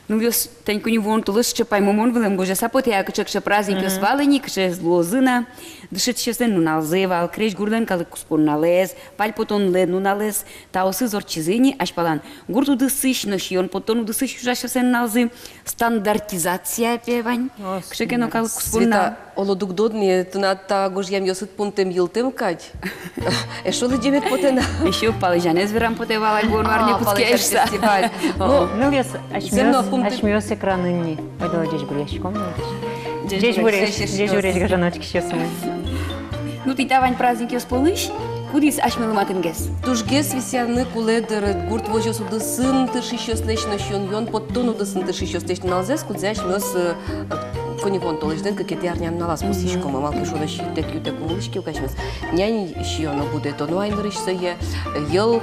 Ну, вес таньку не вон тулыс чапай момон вилем гоже сапоте, а качак праздник вес валени, каче злозына, дышит чесен ну налзе, вал креш гурден калы куспон налез, паль потон лед ну налез, таосы зор чизыни, аж палан. Гурту дысыш, но шион потону дысыш уже чесен налзы, стандартизация певань, каче кено калы куспон нал. Олодук додни, туната гож ям йосит пунтем йилтем кать. Эшо ли джемет потена? Еще палы жанез верам потевала гон варне пускаешься. Ну, вес, ашмёс экранынни. Ойдала жеш буряшком. Жеш буряш гажаночки чесмы. Ну, ты давань праздники сполыш, кудис ашмелы матынгес. Тужгес висяны куледер гурт вожос уды сын тыши щослечно щон йон потон уды сын тыши щослечно налзес кудзяш мёс конивон толежден как это арнян налаз посишком малки шода щитек ютек улышки укашмес нянь щиона буде то ну айнрышса е ел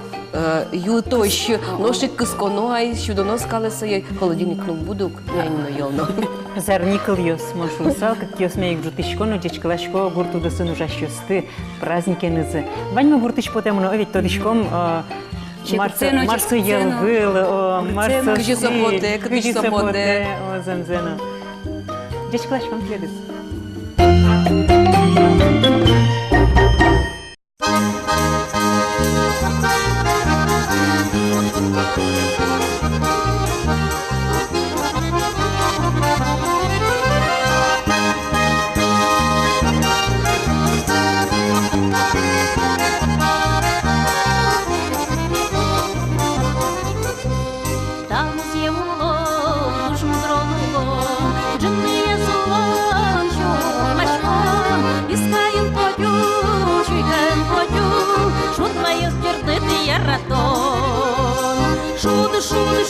ютош ношик кысконо ай щудонос калеса е холодильник ну будук нянь но ел но Зарникл йос, машусал, как йос меек жутышко, но дечкалашко гурту да сын ужащосты праздники нызы. Ваньма гуртыш потем, но ведь тодышком Марсу елгыл, Марсу кыжы сапоте, о замзена. Дечкалашком следует.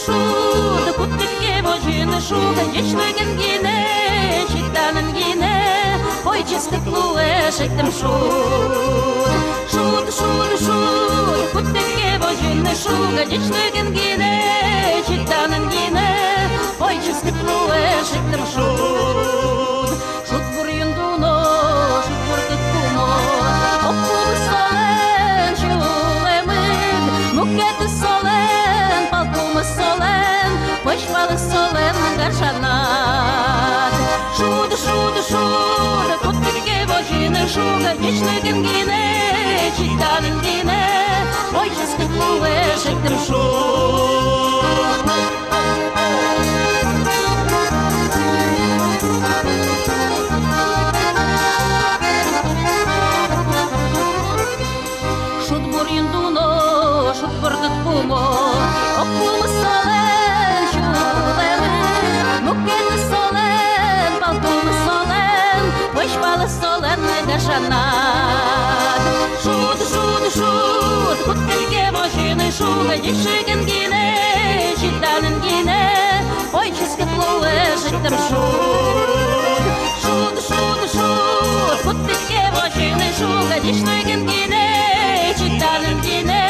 Шуд, куттыке вожины шуга, дечлыгын гине, читанын гине, ой, чисты плуэ, шектым шуд. Шуд, куттыке вожины шуга, дечлыгын гине, читанын гине, ой, чисты плуэ, шектым шуд. Шуд бур юндуно, шуд бур кыткумо, оппулы солен, чулемык, мукеты солен, палкумы солен, почвалы солен, гаршанат. Шуд, куттыке вожины шуга, дечлыгын гине, читанын гине, ой, чисты плуэ, шектым шуд. Шуд бур юндуно, шуд бур кыткумо, оппулы солен, чулемык, мукеты солен, палкумы солен, почвалы солен, гаршанат. Шуд, куттыке вожины шуга, дечлыгын гине, читанын гине, ой, чисты плуэ, шектым шуд. Шуд, куттыке вожины шуга, дечлыгын гине, читанын гине,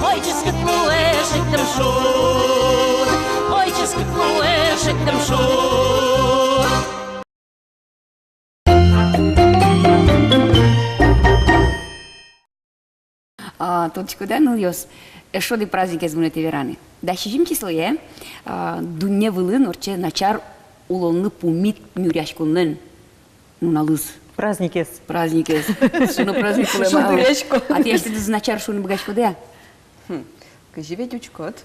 ой, чисты плуэ, шектым шуд. Ой, чисты плуэ, шектым шуд. Tot cu de anul ios, eșo de praznic ez bunete verane. Dar și jim число е, dunne vılın orice naçar ulonlu pumit mюряшконлен, ну налыз. Праздник ес. Праздник ез. Шуно праздникуле мало. А ти ești de naçar шуно băgași codea? Кажи ведь учкот.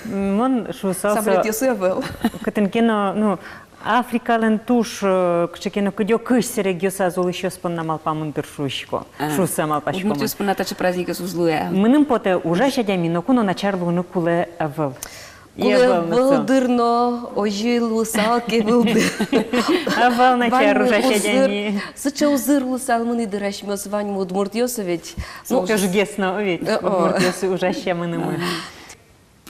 Мон шусал. Самрет йосевел. Катенкено, ну, Африка лентуш, кчекено кудё кышсере гёса зул ещё спонна малпа мундыршушко. Шуса малпашко. Мутю споната че праздника сузлуя. Мынын поте ужа шадями, но куно начарлуну куле авыл. Куле вылдырно, ожил усалки вылдыр. Авыл начар ужа шадями. Сыча узыр усал мыны дыраш мёс вань мудмурт йосович. Ну, тоже гесно, ведь. Мудмурт йосы ужа щамыны мы.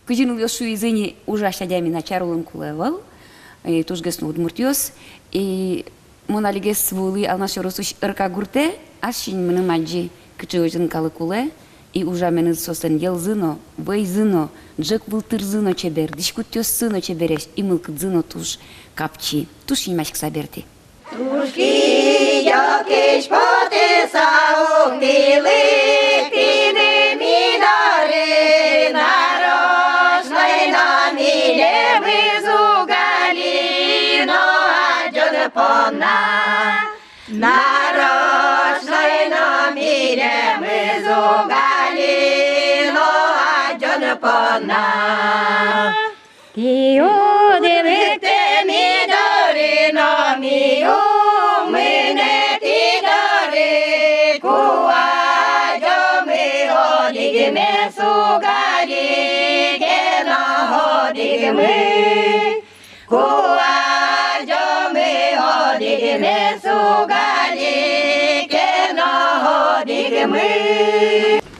Кujinu viosu izini ужа шадями начарлун куле авыл. И туж гесно удмуртиос и моналигес вули алнашо росуш ырка гурте ашин мыны маджи кычыжын калыкуле и ужа мены сосен елзыно вейзыно джек вылтырзыно чебер дишкутёсыно чебереш и мылкыдзыно туж капчи туж имашк саберти Тушки якеш поте саумдили тине минаре нарожной на мине вызуга пона. Нарочной намире мы зугалино аден пона. Тиудивите мидорино миу мене тидори куадо ми одигме сугари гена одигме куадо ми одигме сугари гена одигме.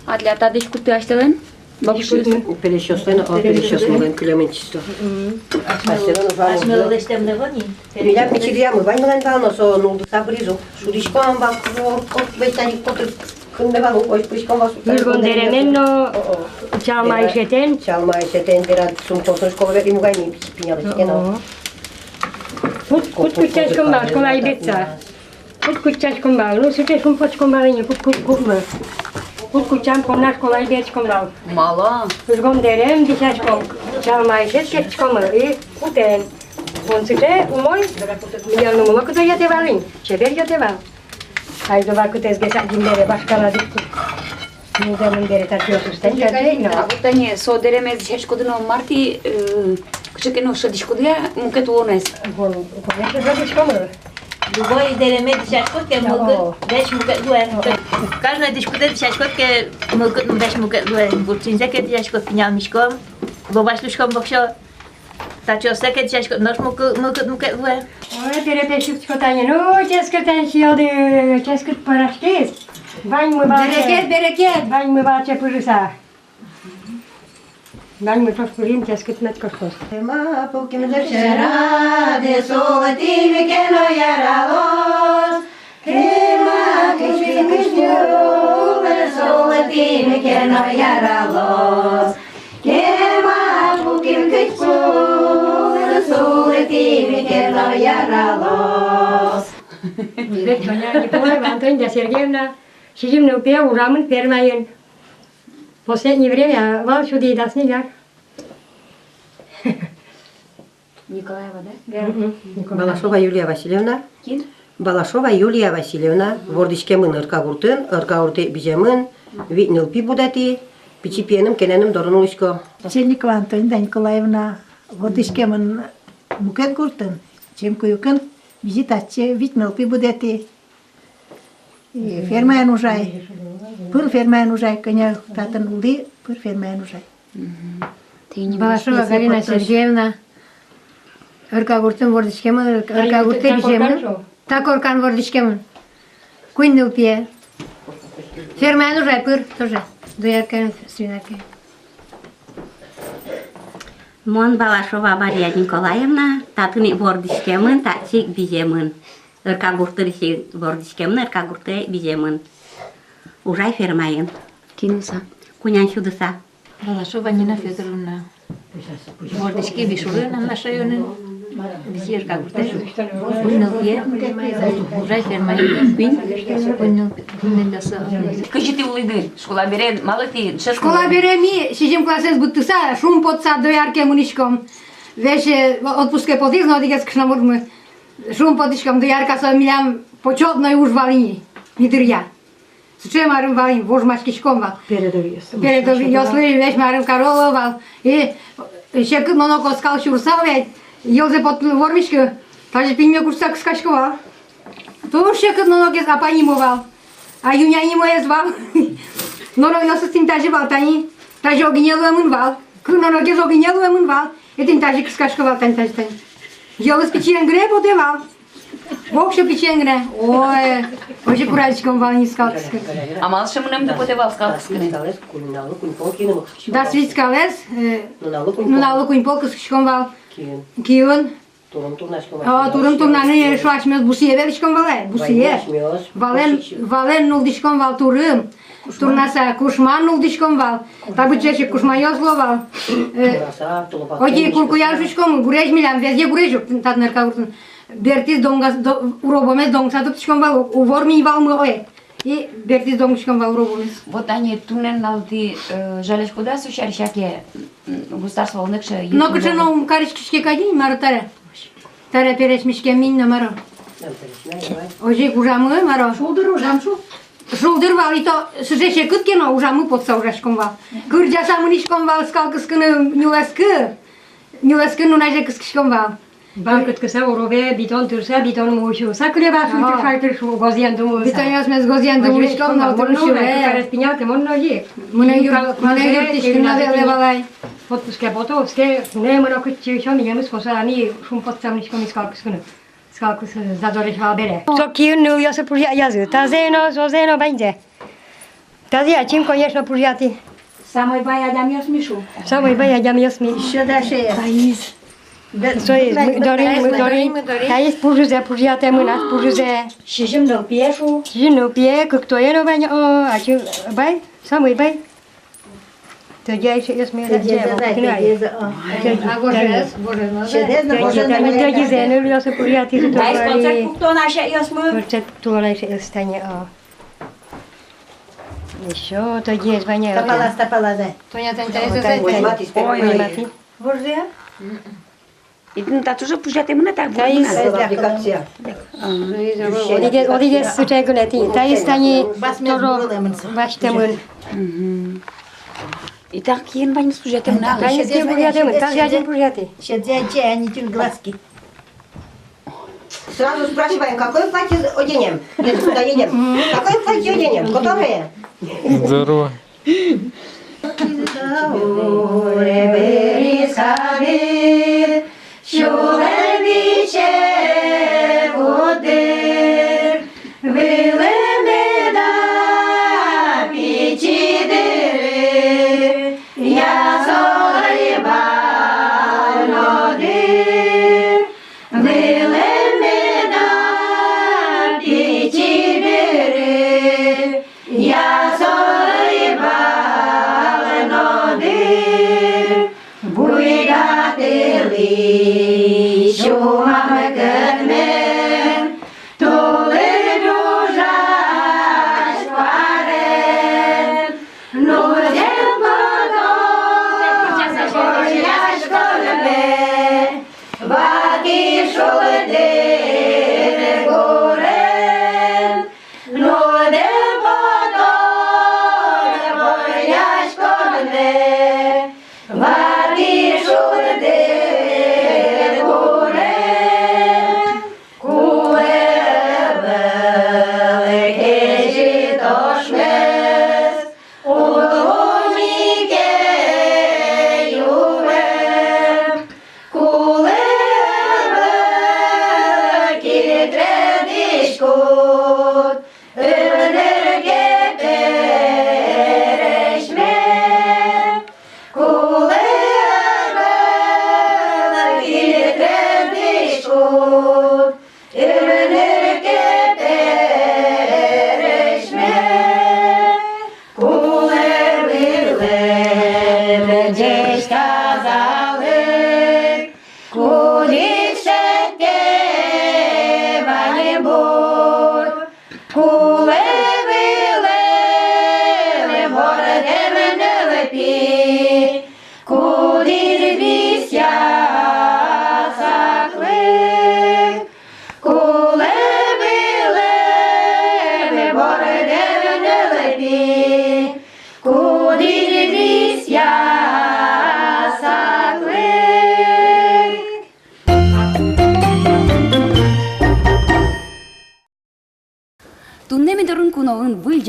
А для тадычку ты ашталын? Бабушка. Перещёслен, перещёслен километчисто. Миля пичигия мы вань дано со ну сабризу. Шуришком бал бетаник потр кунде балу ой пришком вас. Деременно чалмайшетен. Чалмайшетен дера сум потрошкова и мугайни пиняла чекено. Кучкучачком бал, колай беца. Кучкучачком бал, ну сутешком почком балине, кукма. Кучкучам комнаш колай бечком бал. Мало. Узгом дерем десячком. Чалмайшет кечком и кутен. Он суте умой, я ну молоко то я те валин. Чебер я те вал. Haydi vakit ezgesa günlere başkaladık. Neden beri tartıyorsunuz? А вот они содереме зечко дно марти кучекено шадишко дя мукет лонес. Любой дереме дишашкот ке мукет деш мукет дуэ. Каждая дишкуте дишашкот ке мукет деш мукет дуэ. Бурчинзе ке дишашкот пинял мишком. Лобашлушком бокшо. Тачосе ке дишашкот наш мукет мукет дуэ. Ой, перепешик чкотане. Ну, ческотан сиоды, ческот парашкис. Бань мы баче. Берекет. Бань мы баче пырыса. Бань мы пошкурим, ческот мет кошкос. Ма поким дешера де солативи кено яралос. Ма кичи кичи солативи кено яралос. Ма поким кичи солативи кено яралос. Ведь меня Николаева Антония Сергеевна, сидим на упе, урамын пермаен. В последнее время вал сюда и до снега. Николаева, да? Балашова Юлия Васильевна. Кин? Балашова Юлия Васильевна. Вордишкемын ырка-гурты бижемын. Витнилпи будати. Пичипиеним кененим дорнулышко. Сельникова Антонина Николаевна, водышкемын мукен куртын, чем куюкын визитаче витмелпи будете. Фермаен ужай, пыр фермаен ужай, коня татын улды, пыр фермаен ужай. Балашова Галина Сергеевна, ырка-гуртын вордышкемын, ырка-гурты бижемын. Так оркан вордышкемын. Куйнылпие. Фермаен ужай, пыр тоже. Доярка свинарка. Мон Балашова Мария Николаевна, татыни вордышкемын, татчик бижемын. Ырка гуртырыси вордышкемын, ырка гурты бижемын. Ужай фермайын. Кинуса. Кунян шудыса. Балашова Нина Федоровна. Мордышки бишуры нам наши юны. Бисер как будто. Уйнул пьер. Ужай фермайын. Уйнул ляса. Кычы ты улыды? Школа бере, мало ты. Школа береми, сидим класses бутуса, шум подса доярке мунишком. Веше отпуске подизно, одигес кшнамурмы. Шум подишком доярка со милям почетной уж валини. Нидырья. Суче марым валин, вож машкишком вал. Передови, ясли веш марым корова вал. И ще моноко скал шурсал ведь. Елзе под вормишку, даже пиньме курсак скачковал. То ще моноко запанимовал. А юня не мое звал. Но я с этим даже вал тани. Даже огнелуем он вал. Куно ноги огнелуем он вал. Этим даже скачковал тань. Я с печеньем гре подевал. Вовше печенье. Ой, уже курачком вал не скал. А мало ще мунем да потевал скалкскане. Да свит скалес. Ну на лукунь полку скачком вал. Кион. Турым турнаны шуашмёс бусие величком вале. Бусие. Вален нулдишком вал турым. Турнаса кушман нулдишком вал. Табычеше кушмайо словал. Оди куркуяшучком гуреш милям везде гурешук татнарка уртун. Бертиз донгас уробомес донгсатыпчком вал уворми вал мое. И бертиз донгшком вал уробомес. Вот они тунен налти жалеш куда сушар шаке государство олнекше. Но кычено каричкишке кадин марутаре. Таре пересмишке мин номеро. Ожик ужамы, маро. Шулдыр ужам шу. Шулдыр вал, и то сжече кыткино ужамы подса ужашком вал. Кырджаса мынишком вал, скалкыскыны нюласкы нунаже кыскышком вал. Банкът къса орове, битон търса, битон мушил. Сакале ба су тършай тършу гозиян дому. Битониос мез гозиян думушком на тършуве. Карат пинялте, монно е. Мune юртишкина левалай. Отпуске бото, ске не мано къчи шо ми ямыс коса ани шум подсамнишком искалкыскыны. Искалкыс задореш вал бере. Сокиюн ну я се пужя язы. Тазено, зозено бенде. Тази ачим конечно пужяти. Самой баядам я смешу. Самой баядам я смешу. Еще дальше. País. Сой, мы дорим. Таис пужузе, пужяте мы нас пужузе. Шижим дал пешу. Жину пие, кто е на баня, а че бай, самый бай. То я еще я смею. Еще то есть ваня. Стапала, да. Тоня тань Ворзия? И та тоже пужате мына так Таис будет. апликация. Одиге сучайгулети. Таис тани торо баштемын. И так ен вань пужате мына. Таис те пужатемын, так я пужати. Щадзяче, они тюн глазки. Сразу спрашиваем, какое платье оденем, если куда едем. Какое платье оденем? Которое? Здорово.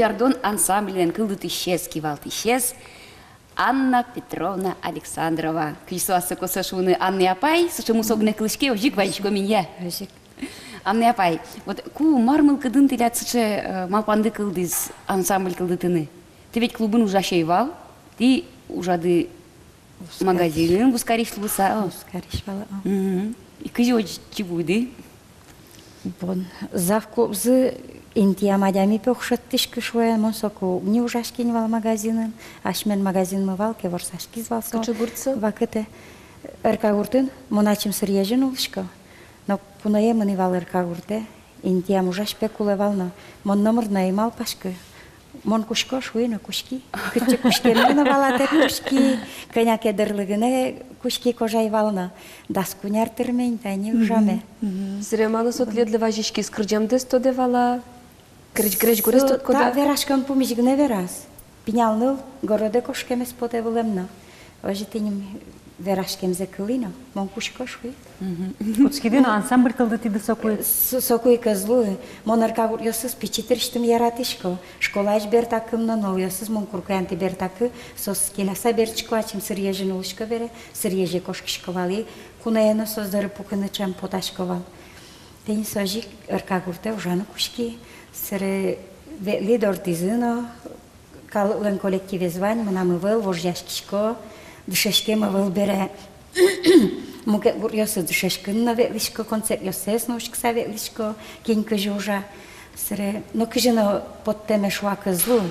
Жардон ансамблен кылдыт исчез, кивалт исчез. Анна Петровна Александрова. Кисуасы косашуны Анны апай, суши мусогне кылышке ожик ванчко меня. Анны апай, вот ку мармыл кыдын тилят сыче малпанды кылдыз ансамбль кылдытыны. Ты ведь клубын ужашейвал, ты ужады магазинын бускаришлыса. Бускаришвала. И кыжи очи буйды. Бон завкобзы Интия мадями пёхшаттыш кышвая, монсоку не ужашки не вал магазинын, ашмен магазин мывал, кеворсашки звался. Качагурцы? Вакыты эркагуртын, моначим сырьежин улышко. Но пунае мыны вал эркагурте, интия мужаш пекуле вална, мон номер наимал пашкы. мон кушко шуйна кушки. Кычы кушкемна валата кушки. Коняке дырлыгына кушки кожай вална. Даскуняр тырмень, тайни ужаме. Зремало сотледле важички скрджамде стодевала. Крич горе стод кода. Та верашкам помижгне верас. Пинялныл городе кошкеме споте вулемна. Ожи тиним верашкем зекылина. Мон кушко шуй. От скидина ансамбль кылды тиди сокуй. Сокуй козлу. Монарка йосыз пичитирштим яратышко. Школач бертакымна нол йосыз мон куркаянти бертакы. Сос келаса берчко ачим сырьежин улышко бере. Сырьеже кошкишковали. Кунаено создары пукыны чем поташковал. Тени сожик ыркагурте ужаны кушки. Сыры лидор тизыно. Калылын коллективе звань, мынамывыл, вожяшкишко. Дышешке мывыл бере. Муке гурьосы дышешкынна ветлишко, концерт йосесно ушкса ветлишко, кень кыжы ужа. Сыре, но кыжыно подтеме шуа кызлу.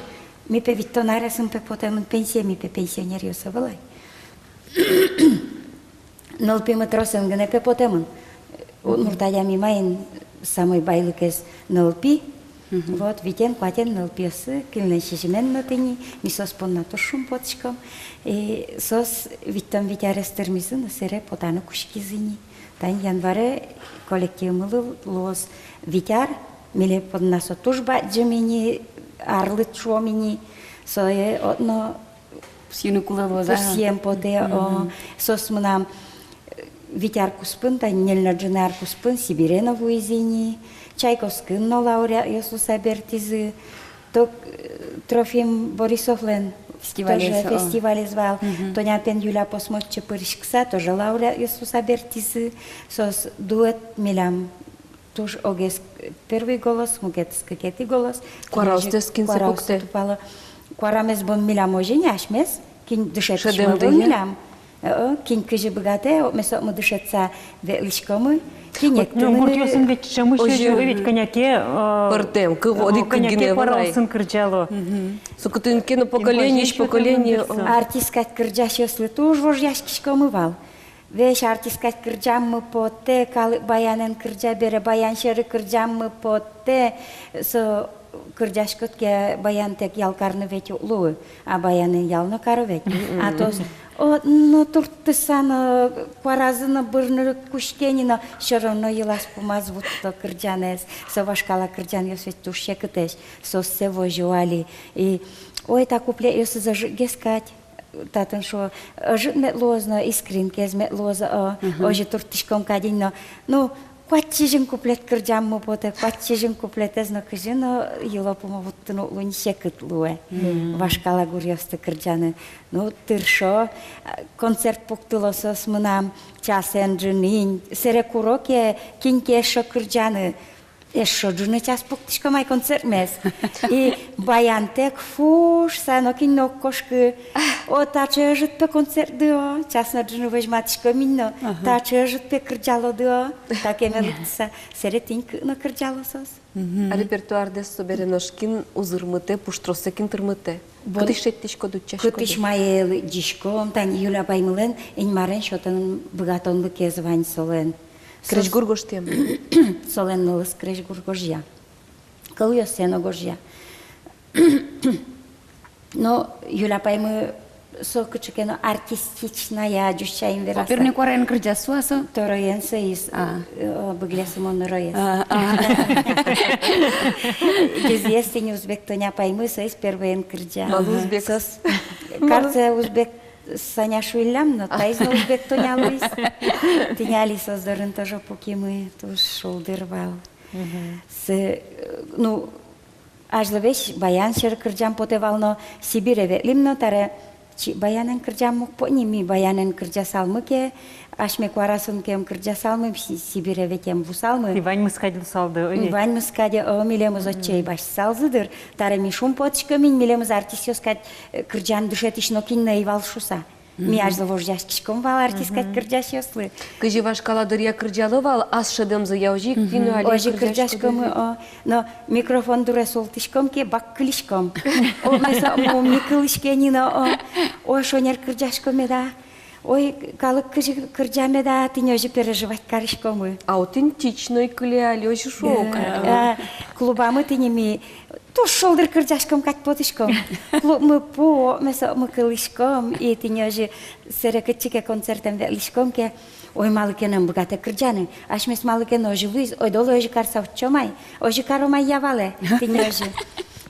Ми пе виттонаре сым пе потемын пенсия, ми пе пенсионер йосы вылай. Нол пе матросен гыне пе потемын. Нуртая ми майын самой байлыкез нол пи. Вот, витен, кватен, нылпиосы, килнен шижимен нотыни, мисос понна тушум потшком, и сос виттам витярестер на сере потану кушкизини. Тань январе коллектив мылыл лоз витяр, миле подна со тужба джемини, арлыт шуомини, сое одно Сюнукула лоза. всем поте, сос мынам витяр куспын, тань нельна дженар куспын, Сибиренову изини, Чайковскын лауреат Иисуса Бертизы, ток Трофим Борисовлен фестивале звал, Тоняпен Юля Посмотче Пырышкса, тоже лауреат Иисуса Бертизы, сос дуэт милям, туж огес первый голос, мугет скакети голос, Куараустес кинсе пукте. Куарамес бон милям оженяшмес, кин дышет шмадон милям, кин кыжы богате, месо мы дышетца велишкомы, Ну, гуртьосын ведь чему еще ведь коньяке... Портем, кыгоди коньяке паралсын кырджало. Сукутын кино поколение. Артискать кырджашёслы туж вожяшкишко мывал. Веш артискать кырджаммы потте, калы баянен кырджа бере, баян шеры кырджаммы потте, со кырджашкотке баян тек ялкарны ведь улуы, а баянын ялны кары ведь. А то но туртысана кваразына бырныры кушкенина, все равно елас помаз вот то кырджанес, совашкала кырджан ёсвет туше кытеш, соссе вожуали. И ой, так купле ёсы зажигескать. Татын шо жит метлозно, искринкез метлоза, ожи туртышком кадино. Ну, кватчижин куплет кырджаммы поте, кватчижин куплет эзно кыжино, ело помовуттыну лунише кытлуэ. Вашкала гурьёсты кырджаны. Ну, тыршо, концерт пуктылосос мынам часен джынин, сере куроке кинкешо кырджаны. Эшо джуны час пуктышко май концерт мес. И баянтек фуш, сано кино кошкы. О, та чежит пе концерт дыо, час на джуны вежматышко минно. Та чежит пе кырджало дыо, так еме лыктыса. Сере тиньк на кырджалосос. А репертуар дес собереношкин узырмыте, пуштросекин тырмыте. Кытыштеттишко дутчашко. Кытыш майел дишком, тань Юля баймылен, ень марен шотын богатонлы кезвань солен. Креш гургоштем. Солен нылыс креш гургожья. Кылыё сено гожья. Но Юля баймы со кычыкено артистичная дюща им вераса. Поперне корен кырджасуасо. Тороен соис, быглесым он роес. Известен узбек тоня паймы соис первый кырджа. Малу узбек. Карце узбек Саня Шуилям, но тайзно узбек тонялыйс. Тиняли создорын тоже покимы, туж шулдырвал. Ну, ажлывеш баян шер кырджам потевал, но Сибире лимно таре баянен кырджам мук поними, баянен кырджа салмыке, ашме кварасын кем кырджа салмы, Сибире ветем вусалмы. Ивань мыскадил салды. Ивань мыскаде, милемыз отчей баш салзыдыр, таре ми шум потышка мин, милемыз артисёскать кырджан дышетишно кинна ивал шуса. Ми ажлы вождяшкишком вал артискать кырджашёслы. Кыжи ваш каладырья кырджалы вал, ас шедемзы яужик, кино али Ожи кырджашком, но микрофон дуре солтышком ке бак кылышком. О, меса, ми кылышкенино, о, шонер кырджашком да. Ой, калык кырджаме да, ты не ожи переживать карышкомы. Аутентичной кыли али ожи шоука. Клубамы ты не ми Туш шолдыр кырджашком кать потышком. Мы по, мы кылышком, и ты не же серекатчике концертом велишком, ке ой малыке нам богато кырджаны. Аш мес малыке ножи выз, ой долу ожи карсав чомай, ожи каромай явале, ты не же.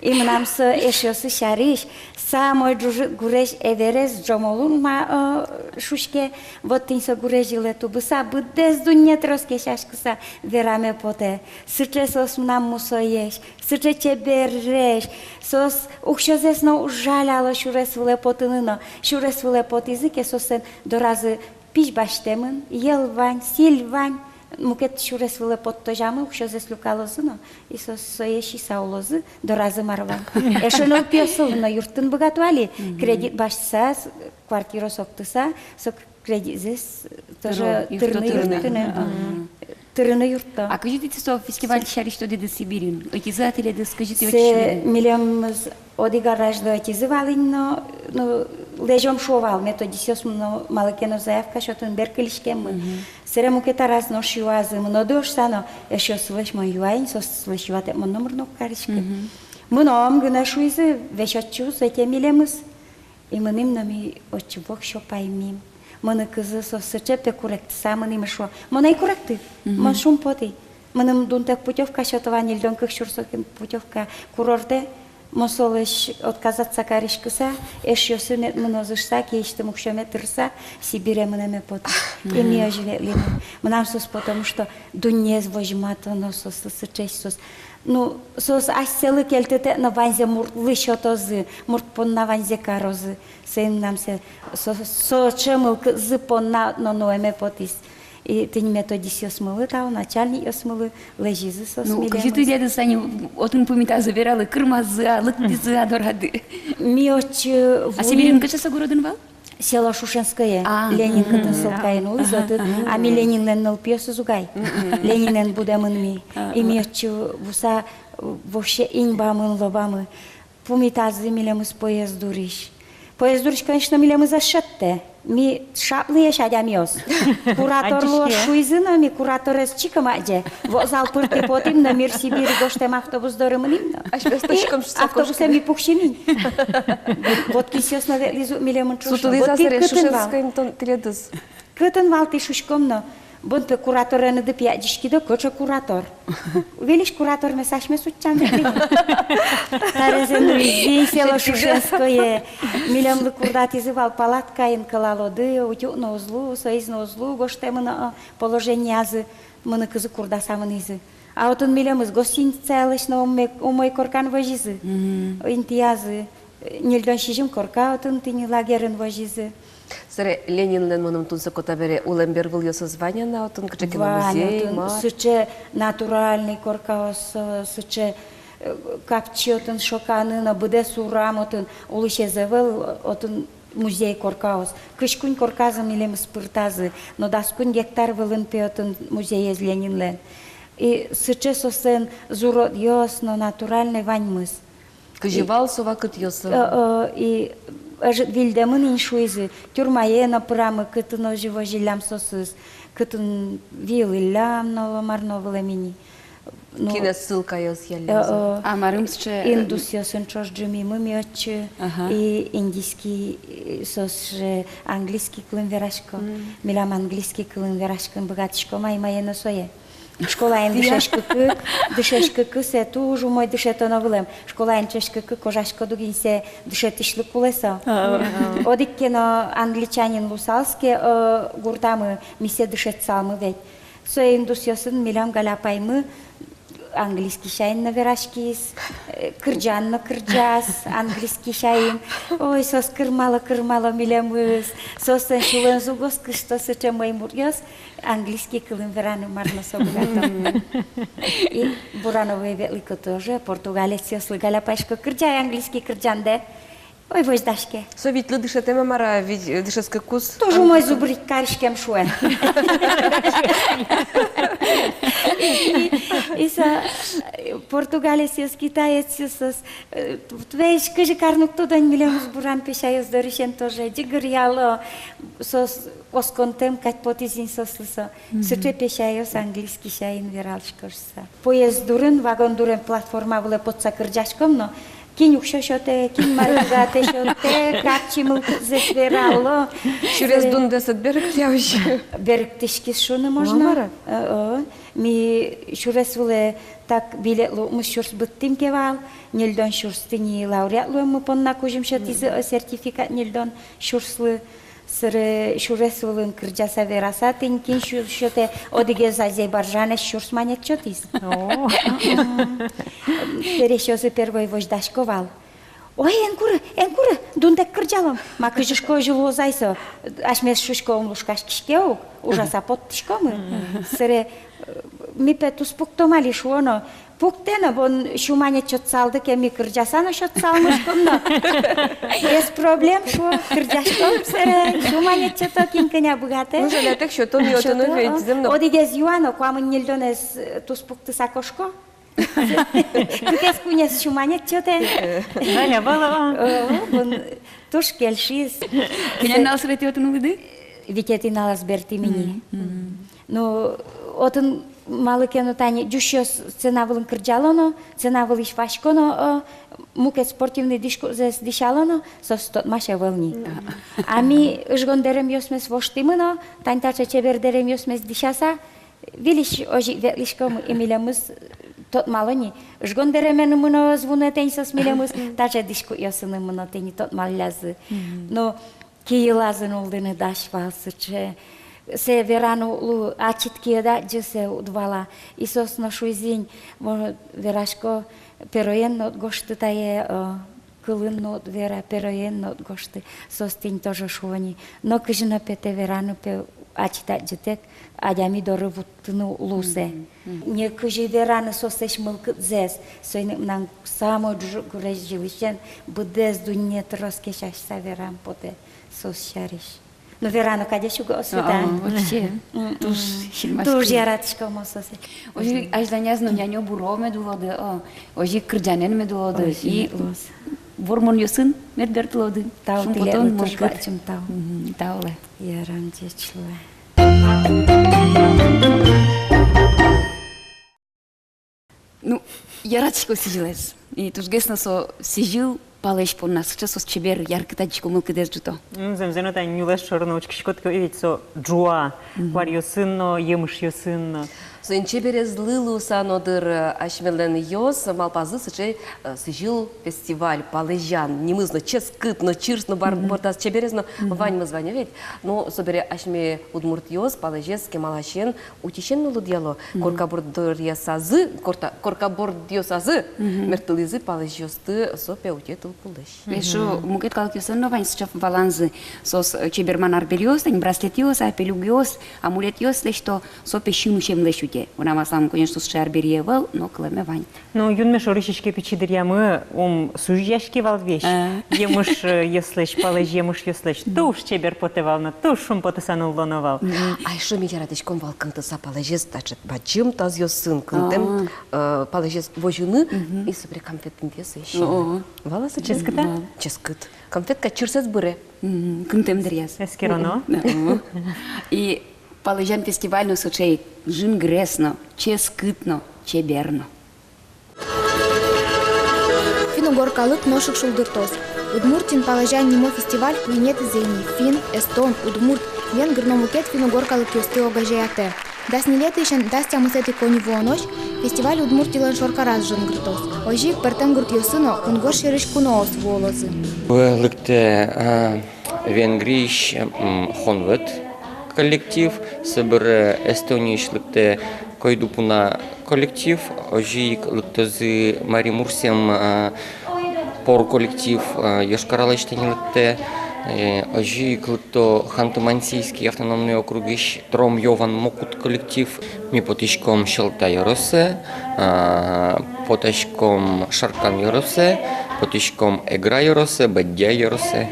И мы нам с эшёсы шариш, самой гуреш эверес джомолун ма шушке, вот ты со гурежиле тубуса, будес дунья троске шашкуса, вераме поте, сыче сос нам мусоеш, сыче тебе реш, сос ухшозес но ужаляло шурес вуле потыныно, шурес вуле потизыке сосен доразы пиш баштемын, елвань, сильвань, Мукет шурес виле под тожами, що заслюкалозино, і соєші саулози до рази марван. Ешено п'єсовно юртин багатуалі, кредит башса, квартиру соктуса, сок кредит зес, тоже тырны юрта. А кажете, что фестиваль шариш тоді до Сибірін? Отізателі, де скажіть очі? Се милям оди гараж до отізивали, но лежом шувал, методі сьосмно маликено заявка, що тун беркелішкем. Сере мукета раз ноші уази, но дош сано, що слиш мой юайн, сос слишувати мон номер но каришки. Мном гна шуйзи, вешачу, сете милемыз, і меним намі очубок, що паймім. Мене кызы сосычепте корректса, мене шо. Мене корректи, мен шум поти. Мене дунтек путевка, що това нельдонках шурсокин путевка курорте. Мосолыш отказаться каришкыса, эш ёсынет мнозышса, кейшты мукшоме тырса, Сибире менеме пот. И ми оживелим. Мнам сос, потому что дунез возьмато, но сос сычеч сос. Ну, сос аселы кельтете на ванзе муртлы шотозы, муртпон на ванзе карозы. Сейм нам се сочемыл кызы понна, но ноеме потис. И ты не методи сьосмыли, та начальник осмыли, лежизы сосмилемыз. Ну, кажете, дяда Сани, отын помита забирали кырмазы, лыктизы, адорады. Ми очи... А Сибирин качаса городын вал? Село Шушенское, Ленинкатын сылкайын улызоты, а ми Ленинлен нылпиосы зугай. Ленинлен будемын ми. И ми очи вуса вообще инбамын лобамы. Помитазы милемыз поездуриш. Поездуриш, конечно, милемыз ашетте. Mi șaplie și adamios. Curatorul șuizână, mi curatorez cicămage. Vozal pârte potim, na mir Sibir goștem autobus do rămânim. Autobuse mi puc și mini. Vot chisios na lizu mile mânțușă. Сутулизасăре Шушенскăйн теледыз. Cât în valte șușcomnă. Bun, pe curatoră ne dă piagișchi de coce curator. Veliș curator mesaj me suceam de plin. Tare se nu din selo Шушенское. Милям лыкурдати зывал палатка ин калалоды, утюг на узлу, соиз на узлу, гоштем на положение азы, мына кызы курда самын изы. А вот он милям из гостиницы алыш на умой коркан вожизы. Интиазы. Нельдон шижим корка, вот он ты не лагерен вожизы. Сăре Ленинлен мănăm tun să cotabere Уленбер выл ёсă звания на отun кăчеке на музей, ма. Сыче натуральный коркаос, сыче капчи отun шоканы на быде сурам отun улыше зевел отun музей коркаос. Кышкун корказы милем спыртазы, но даскун гектар вылын пе отun музей из Ленинлен. И сыче сосен зурод ёс, но натуральный ваньмыс. Кăжевал сова cât ёsă. И Вильдемын иншуизы, тюрмае на прамы, cât în живо жилям сосыс, cât în вил илям ново марновă мини. Kine sılka ёс ялем. А марымс че... Индус ёсын чош джуми мымиочы, и индийский сос английский клын верашко, милям английский клын верашко, богатышко май мае на сое. Школаем дышешкы се тужу мой дышето на вылем. Школаем чешкы кожашко дугинсе дышетишлы кулеса. Одикке на англичанин лусалске гуртамы мисе дышет салмы ведь. Сое индус ёсын милям галяпаймы английский шайын на верашкис, кырджан на кырджас, английский шайын. Ой, сос кырмало милемыз, сос шулен зугос кышто сыче мой мурьёс, английский кылын вераны марно собгатом. И бурановые велико тоже, португалец ёслы галяпайшко кырджай, английский кырджанде. Ой, вось дашке. Совитлы дышетеме мара, ведь дышескы кус. Тоже мой зубрик каришкем шуэ. Иса Португалия с Китаец с твои скажи карнук туда не милем с буран пешаю с доришен тоже дигриало со осконтем как потизин сослса суче пешаю с английский шаин вералшкорса поезд дурен вагон дурен платформа была под сакырджашком но кинь укшошоте кинь маргате шоте капчимыл зесверало Через дундесет берег тявыш. берег тишки шуны можно ми шурес вуле так билетлу мушурс быттим кевал нельдон шурстыни лауреатлу мы понна кужим шатизы сертификат нельдон шурслы сыры шурес вулын кырджаса вераса тин кин шуршоте одиге зазей баржане шурс манет чотиз перешёзы первой вождашковал ой, энкура, дундек кырджалом. Ма кыжышко жило зайсо, ашмес шушко омлушкаш кишкеу, ужаса поттишкомы. Сыре, ми петус пуктомали шуоно, пуктена, бон шумане чот салды, ке ми кырджасано шот салмышкомно. Без проблем шо, кырджашком, сыре, шумане чото кинкеня богате. Ну, жалетек, що то міотону ведь земно. Одигез юано, куамын нельдонес тус пукты сакошко. Кукес кунес шуманет чоте. Галя, бала. Туш кельшис. Кенен налсырет йотын улыды? Викети налас берти мини. Ну, отын малыкену тани дюшёс ценавылын кырджалоно, ценавыл иш вашконо, мукет спортивный дишалоно, состот маша вълни. Ами жгондерем йосмес воштимыно, тантача чебердерем йосмес дишаса, вилиш ожи ветлишком имилямыз тот малони. Жгондеремен муно звунетень со смилямыз, тача дишку йосыны муно тени тот малязы. Но киилазын олдыны дашвалсы, че се верану лу ачитки да джесе удвала. Исос на шуизин, може верашко пероен от гошты тае кылын от вера, пероен от гошты, состень тоже шуани. Но кыжына пете верану пе ачитат джетек, адями дорывуттыну лузе. Не кыжи вераны сосеш мылкыт зес, сойным нан само гуреш жилищен, будез дунет роскешашса веран поте сос шариш. Ну верану кадешу го освета. Вообще. Туж яратышко мососе. Ожи ажданяз няньо буро медулоды, ожи кырджанен медулоды. И вормон йосын медбертулоды. Тау тиле тушбачым тау. Тауле. Яран чечле. Ну, яратышко сижилес. И тужгесно со сижил палеш по нас, часос чебер яркатачко мылкыдес жуто. Земзено та нюлеш чорночки, шкотко ивить со джуа, квар йосынно, емыш йосынно. Сын чеберез лылу санодыр ашмелен йос, малпазы сычей сижил фестиваль палежан. Немызно ческытно, чирсно бортас чеберезно ваньмы званя ведь. Но собере ашме удмурт йос, палежес кемалашен, утишен нулу дьяло. Коркабордор ясазы, коркаборд йосазы, мертылизы палежосты сопе утетыл пулыш. Еще мукет калкиосын, но вань сейчас баланзы сос чеберман арбериос, тань браслет йос, апелюг йос, амулет йос, что сопе щимущем лещу. Уна сам, конечно, с Шарберьевал, но клеме вань. Ну, юнме шорышечки печидыр ямы, сужьяшки вал вещь. Емыш еслеш, палеж емыш еслеш. Туш чебер потевална, туш шум потесанул лоновал. А еще ми яратышком вал кынтыса палежес, тачет бачым таз йосын кынтем палежес вожуны и собре конфеттин весы еще. Валасы ческыта? Ческыт. Конфетка чирсец быре. Кынтем дерьяз. Эскероно. И палежан фестивальну сочей жин гресно, ческытно, чеберно. Финно-горкалык ношик шулдыртос. Удмуртин палежан нимо фестиваль куинет зени, фин, эстон, удмурт, венгр номукет финно-горкалык ёсты огажеяте. Дас нелетышен дас тямысети кони вонош, фестиваль удмуртилан шоркараз жин гртос. Ожик пертен гурт ёсыно, унгор шерыш куноос волозы. Лыкте венгриш хонвет коллектив, собер эстонийшлыкте койдупуна коллектив, ожик лыктозы Мари Мурсем пор коллектив Йошкар-Олы ожик лыкто Ханты-Мансийский автономный округиш Тром Йован Мокут коллектив, ми потишком Шелта Йоросе, потишком Шаркан Йоросе, потишком Егра Йоросе, Бадья Йоросе.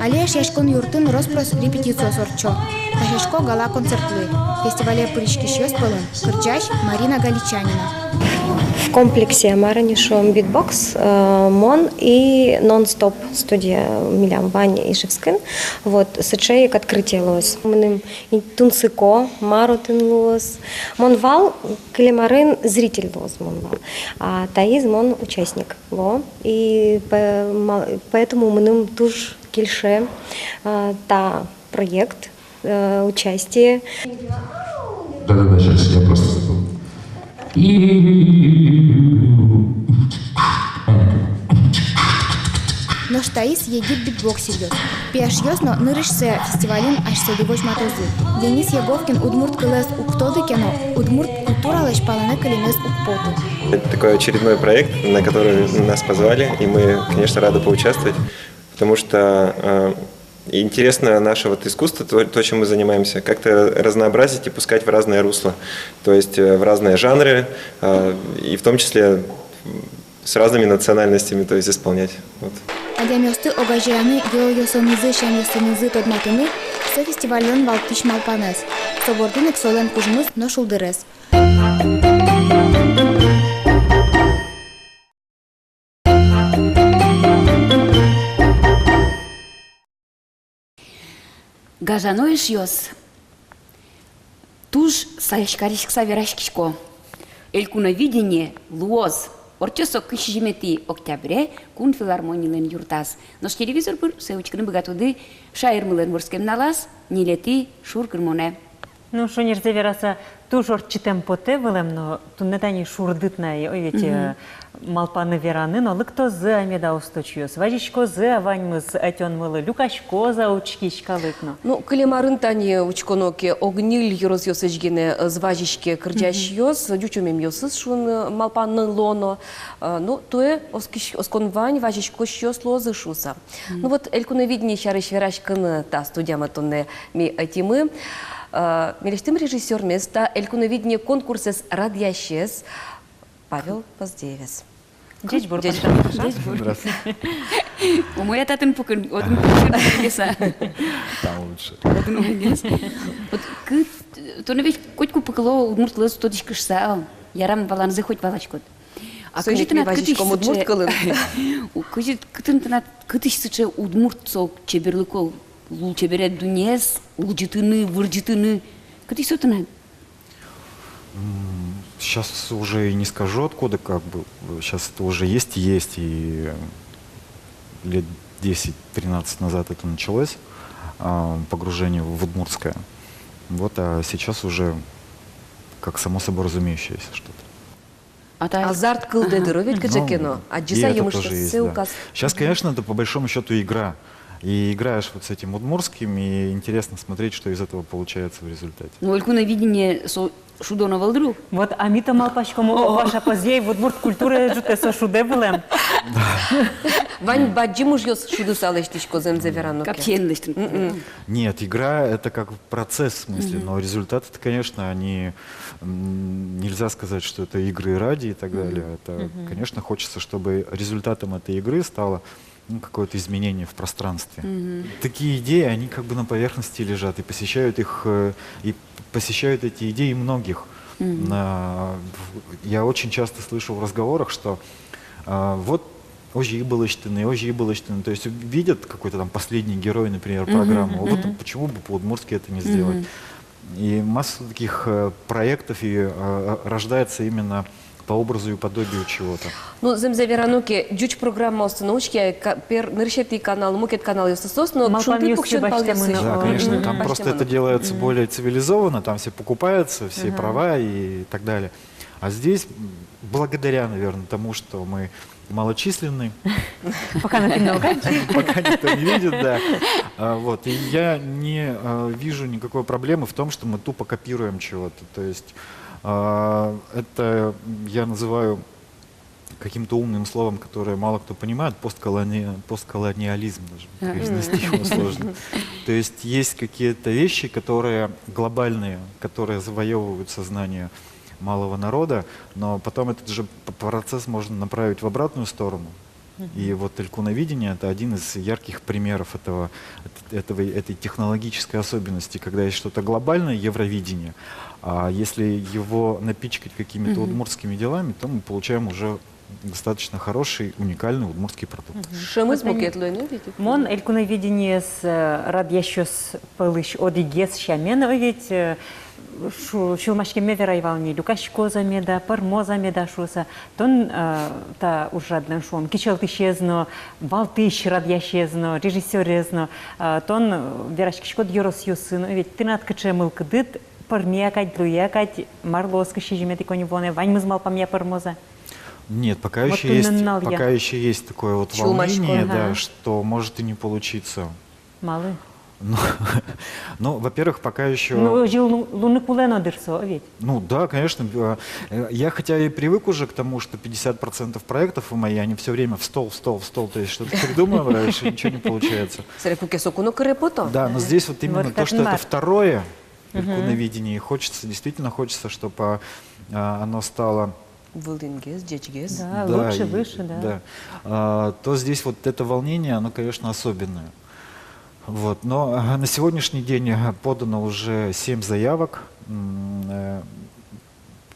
Алия Шашкон юртын роспрос репетицио сорчо. Ташешко гала концертлы. Фестивале пырышкиш ёс полын. Кырджаш Марина Галичанина. В комплексе Маранишом битбокс, мон и нон-стоп студия Милям Ваня и Шевскин. Вот, сечей к открытию лос. Мным тунсыко, мару тын лос. Монвал, клемарын зритель лос монвал. А Таиз мон участник. Во. И поэтому мным туж кильше та проект, участие. Да-да-да, сейчас я просто забыл. Но Таис едит битбоксерьёс. Пеш ёсно нырышсе фестивалин аж седевоч матозы. Денис Яговкин удмурт кылес уктоды кено, удмурт культуралыш паланы калимес укпоту. Это такой очередной проект, на который нас позвали, и мы, конечно, рады поучаствовать, потому что интересно наше вот искусство, то, чем мы занимаемся, как-то разнообразить и пускать в разные русла, то есть в разные жанры, и в том числе с разными национальностями, то есть исполнять. Вот. Адямёсты огажияны йо-йосонызы шамёсынызы тодматыны со фестивален валтыш малпанес. Собордынек солен кужмыз но шулдырес. Гажаноиш ёс. Туж саешкаришк саверашкишко. Элькуновидение луоз. Орчесо кышжимети октябре кун филармонийлен юртас. Наш телевизор бур сеучкны богатуды шаирмылен ворскем налас, нилети шуркырмоне. Ну, что не вераса, туж орчитем поте вылем, но туннетани шурдытная, ой, ведь малпаны вераны, но лыкто за амеда усточуёс. Важичко за ваньмыз атён мылы, люкашко за учкишка лыкно. Ну, клемарын тани учконоке огнил юрос ёсыжгене зважичке кырджаш ёс, дючумем ёсыз шун малпаны лоно. Ну, тое оскон вань важичко щёс лозы шуса. Ну вот элькуновидение шарыш верашканы та студияма тонне ми атимы. Мелештим режиссер места элькуновидение конкурсес радящес Павел Поздеевец. Здесь бур. Здравствуйте. У моя татын пукын, один пукын леса. Там лучше. Вот то на ведь котку пукало удмурт лес тодишкаш саал. Ярам балан захоть балачкот. А кажет на важичком удмурт кылын. Кажет кытын кытышсыче удмурт сок чеберлыкол. Лул чеберет дунес, луджитыны, вырджитыны. Кытыш сотына? Сейчас уже и не скажу, откуда как бы. Сейчас это уже есть, и лет 10-13 назад это началось, погружение в удмуртское. Вот, а сейчас уже как само собой разумеющееся что-то. Азарт кылдедыр, ведь кино. А джиса ему что ссылка. Сейчас, конечно, это по большому счету игра. И играешь вот с этим удмуртским, и интересно смотреть, что из этого получается в результате. Ну, элькуновидение шудона валдру. Вот, а ми-то малпачкому ваша позей в удмурт культуре жуте со шуде вылем. Вань баджи муж ёс шуду салыштичко земзе вераноке. Как тенлыштын. Нет, игра это как процесс в смысле, но результат это, конечно, они нельзя сказать, что это игры ради и так далее. Это, конечно, хочется, чтобы результатом этой игры стало какое-то изменение в пространстве. Такие идеи, они как бы на поверхности лежат и посещают эти идеи многих. Я очень часто слышу в разговорах, что вот ожи Ибалыштыны, то есть видят какой-то там последний герой, например, программу, вот почему бы по-удмуртски это не сделать. И масса таких проектов и рождается именно по образу и подобию чего-то. Ну, земзе верануке, дюч программа установочки, ныршетый канал, мукет канал юстасос, но шунты пукшен палдесы. Да, конечно, там просто это делается более цивилизованно, там все покупаются, все права и так далее. А здесь, благодаря, наверное, тому, что мы малочисленны, пока никто не видит, да. Вот, и я не вижу никакой проблемы в том, что мы тупо копируем чего-то. То есть это я называю каким-то умным словом, которое мало кто понимает, постколониализм даже, произнести его сложно. То есть какие-то вещи, которые глобальные, которые завоевывают сознание малого народа, но потом этот же процесс можно направить в обратную сторону. И вот элькуновидение — это один из ярких примеров этой технологической особенности, когда есть что-то глобальное, Евровидение, а если его напичкать какими-то удмуртскими делами, то мы получаем уже достаточно хороший, уникальный удмуртский продукт. Шемыз букетлы, ну, видите? Мон элькуновидение с радьящос пылыш одигес шамен, ведь шулмашке меверайвални люкашко замеда, пармо замеда шуса, тон та ужадный шум, кичел тыщезно, валтыш радьящезно, режиссерезно, тон верашкишко дьорос юсын, ведь ты надкаче мылкадыт, пармиякать, друякать, марлоска шижимети коневоне, ваньмыз малпамья пармоза. Нет, пока Вот еще есть такое вот волнение, ага. да, что может и не получиться. Малы. Ну, во-первых, пока еще... Ну, жил луны кулено дырсо, ведь. Ну да, конечно. Я хотя и привык уже к тому, что 50% проектов у моих, они все время в стол, то есть что-то придумываем, раньше ничего не получается. Да, но здесь вот именно то, что это второе элькуновидение, и действительно хочется, чтобы оно стало... Да, лучше, выше, да. То здесь вот это волнение, оно, конечно, особенное. Вот. Но на сегодняшний день подано уже 7 заявок,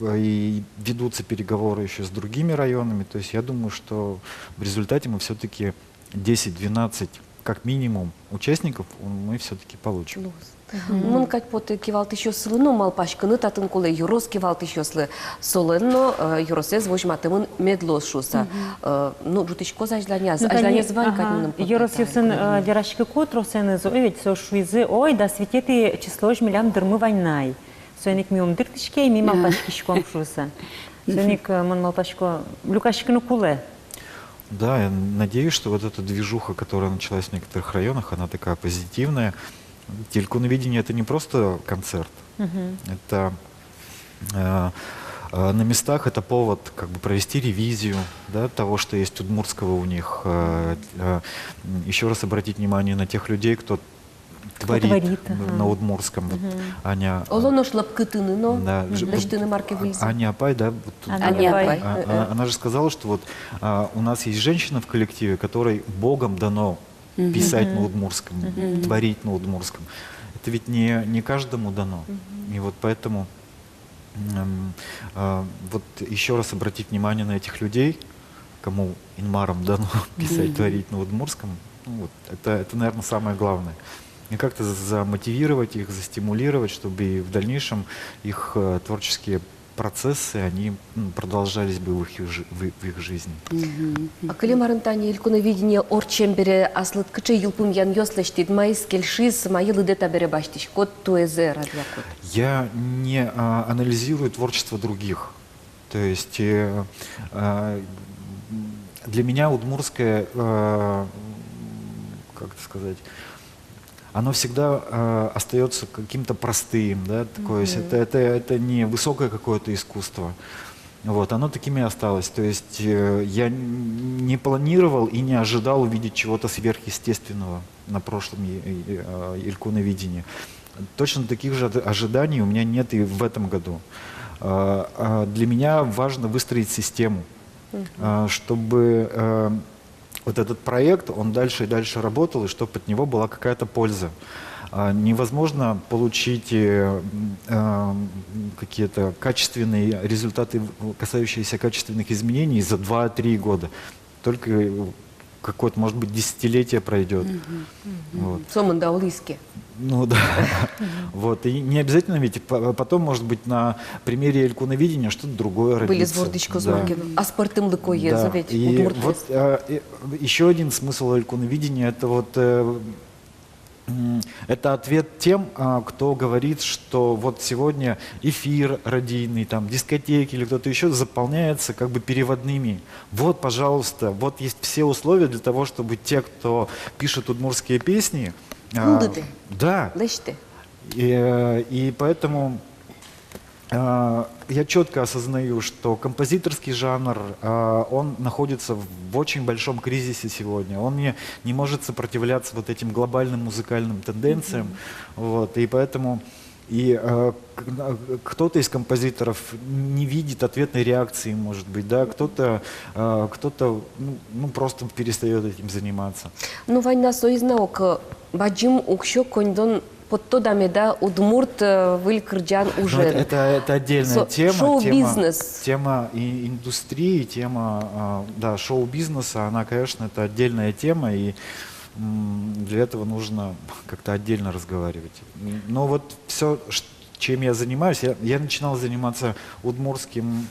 и ведутся переговоры еще с другими районами. То есть я думаю, что в результате мы все-таки 10-12, как минимум, участников мы все-таки получим. Мон кать поте кивалт еще слыно малпашканы татын коле юрос кивалт еще слы солено юросез возьматымын медлос шуса. Ну жутичко заждания звань кать юрос юсын верашки котросены зоевить со шуизе ой да свететы число жмелям дырмы войнай. Соник миум дыртышке ми малпашкишком шуса. Соник мон малпашко люкашкину куле. Да, я надеюсь, что вот эта движуха, которая началась в некоторых районах, она такая позитивная. Элькуновидение — это не просто концерт, это на местах это повод как бы провести ревизию, да, того, что есть удмуртского у них, еще раз обратить внимание на тех людей, кто творит на удмуртском. Аня Апай, да, она же сказала, что вот у нас есть женщина в коллективе, которой Богом дано писать на удмуртском, творить на удмуртском. Это ведь не каждому дано. И вот поэтому вот еще раз обратить внимание на этих людей, кому инмарам дано писать, творить на удмуртском, ну, вот, это, наверное, самое главное. И как-то замотивировать их, застимулировать, чтобы и в дальнейшем их творческие процессы, они продолжались бы в их жизни. А коли марантане элькуновидение орчембере аслыт кычы юлпум ян йослештит майс кельшис майылы дета бере баштиш кот туэзе радиакот. Я не анализирую творчество других. То есть для меня удмуртское, как это сказать, оно всегда остается каким-то простым, да, такое, это не высокое какое-то искусство. Вот, оно таким и осталось. То есть я не планировал и не ожидал увидеть чего-то сверхъестественного на прошлом элькуновидении. Точно таких же ожиданий у меня нет и в этом году. Для меня важно выстроить систему, чтобы вот этот проект, он дальше и дальше работал, и чтобы от него была какая-то польза. Невозможно получить какие-то качественные результаты, касающиеся качественных изменений за 2-3 года. Только какое-то, может быть, десятилетие пройдет. Ну да. Вот. И не обязательно, ведь потом, может быть, на примере элькуновидения что-то другое родится. Были с вордичко зорки, а спортым лыко езовить. И вот еще один смысл элькуновидения — это вот это ответ тем, кто говорит, что вот сегодня эфир радийный, там, дискотеки или кто-то еще заполняется как бы переводными. Вот, пожалуйста, вот есть все условия для того, чтобы те, кто пишет удмуртские песни, да. И поэтому я четко осознаю, что композиторский жанр, он находится в очень большом кризисе сегодня. Он не может сопротивляться вот этим глобальным музыкальным тенденциям. Вот, и поэтому И кто-то из композиторов не видит ответной реакции, может быть, да, кто-то просто перестает этим заниматься. Ну, война союзнаука, баджим укшо кондон под то дамеда удмурт вылькрджан уже. Это отдельная тема. Шоу-бизнес. Тема и индустрии, тема шоу-бизнеса, она, конечно, это отдельная тема, и для этого нужно как-то отдельно разговаривать. Но вот все, чем я занимаюсь, я начинал заниматься удмуртским,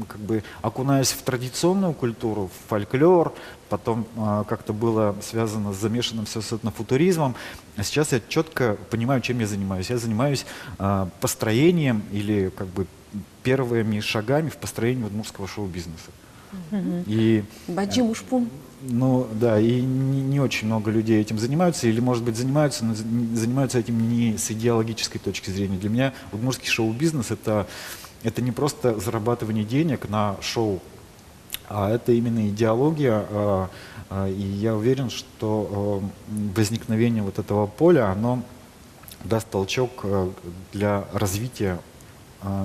как бы окунаясь в традиционную культуру, в фольклор, потом как-то было связано с замешанным все с этнофутуризмом. А сейчас я четко понимаю, чем я занимаюсь. Я занимаюсь построением или как бы первыми шагами в построении удмуртского шоу-бизнеса. И ну да, и не очень много людей этим занимаются, или, может быть, занимаются, но занимаются этим не с идеологической точки зрения. Для меня удмуртский шоу-бизнес это не просто зарабатывание денег на шоу, а это именно идеология. И я уверен, что возникновение вот этого поля, оно даст толчок для развития